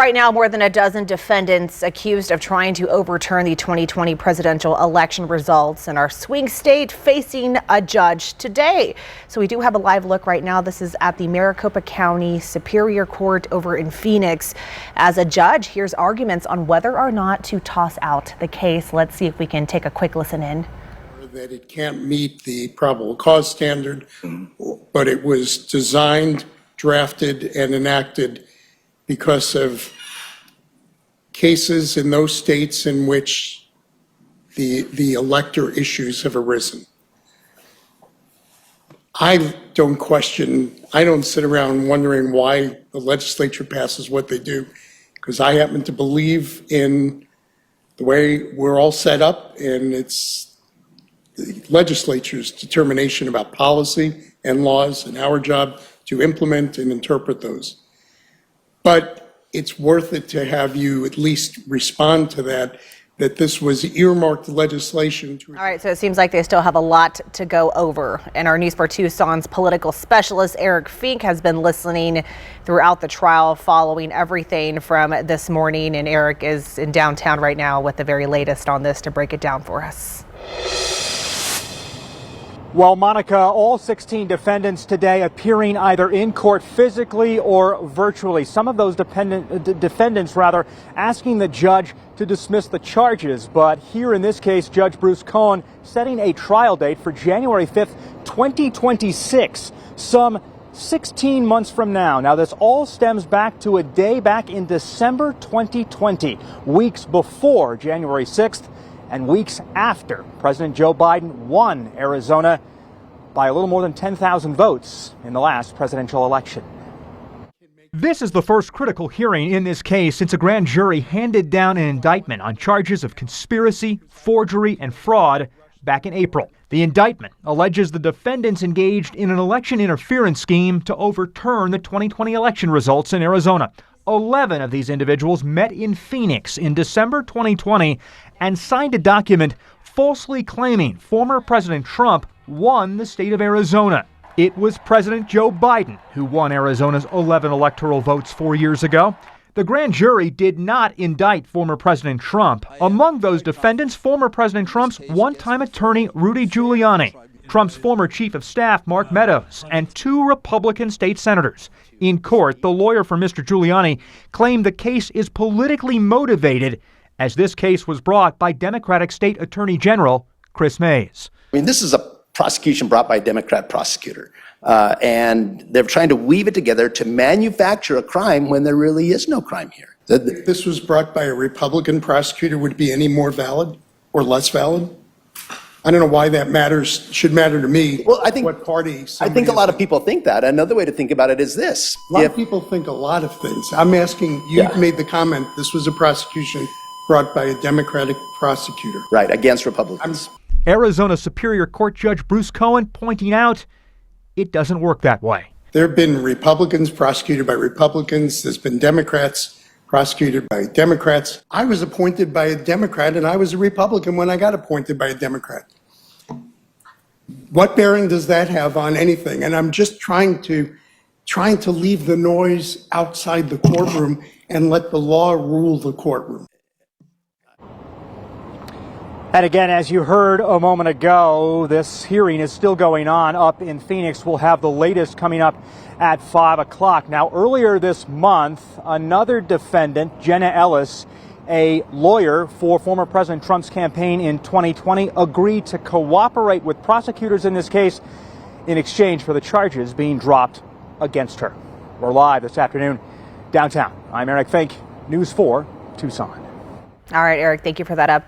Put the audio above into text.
Right now, more than a dozen defendants accused of trying to overturn the 2020 presidential election results in our swing state facing a judge today. So we do have a live look right now. This is at the Maricopa County Superior Court over in Phoenix as a judge hears arguments on whether or not to toss out the case. Let's see if we can take a quick listen in. That it can't meet the probable cause standard, but it was designed, drafted, and enacted because of cases in those states in which the elector issues have arisen. I don't sit around wondering why the legislature passes what they do, because I happen to believe in the way we're all set up, and it's the legislature's determination about policy and laws, and our job to implement and interpret those. But it's worth it to have you at least respond to that this was earmarked legislation. All right, so it seems like they still have a lot to go over. And our News 4 Tucson's political specialist, Eric Fink, has been listening throughout the trial, following everything from this morning. And Eric is in downtown right now with the very latest on this to break it down for us. Well, Monica, all 16 defendants today appearing either in court physically or virtually. Some of those defendants asking the judge to dismiss the charges. But here in this case, Judge Bruce Cohen setting a trial date for January 5th, 2026, some 16 months from now. Now, this all stems back to a day back in December 2020, weeks before January 6th. And weeks after President Joe Biden won Arizona by a little more than 10,000 votes in the last presidential election. This is the first critical hearing in this case since a grand jury handed down an indictment on charges of conspiracy, forgery, and fraud back in April. The indictment alleges the defendants engaged in an election interference scheme to overturn the 2020 election results in Arizona. 11 of these individuals met in Phoenix in December 2020 and signed a document falsely claiming former President Trump won the state of Arizona. It was President Joe Biden who won Arizona's 11 electoral votes 4 years ago. The grand jury did not indict former President Trump. Among those defendants, former President Trump's one-time attorney Rudy Giuliani, Trump's former chief of staff Mark Meadows, and 2 Republican state senators. In court, the lawyer for Mr. Giuliani claimed the case is politically motivated, as this case was brought by Democratic State Attorney General Chris Mays. I mean, this is a prosecution brought by a Democrat prosecutor, and they're trying to weave it together to manufacture a crime when there really is no crime here. If this was brought by a Republican prosecutor, would it be any more valid or less valid? I don't know why that should matter to me. Well, I think what party. I think a lot of people think that. Another way to think about it is this. A lot of people think a lot of things. I'm asking, you made the comment, this was a prosecution brought by a Democratic prosecutor. Right, against Republicans. Arizona Superior Court Judge Bruce Cohen pointing out it doesn't work that way. There have been Republicans prosecuted by Republicans. There's been Democrats prosecuted by Democrats. I was appointed by a Democrat, and I was a Republican when I got appointed by a Democrat. What bearing does that have on anything? And I'm just trying to leave the noise outside the courtroom and let the law rule the courtroom. And again, as you heard a moment ago, this hearing is still going on up in Phoenix. We'll have the latest coming up at 5 o'clock. Now, earlier this month, another defendant, Jenna Ellis, a lawyer for former President Trump's campaign in 2020, agreed to cooperate with prosecutors in this case in exchange for the charges being dropped against her. We're live this afternoon downtown. I'm Eric Fink, News 4 Tucson. All right, Eric, thank you for that update.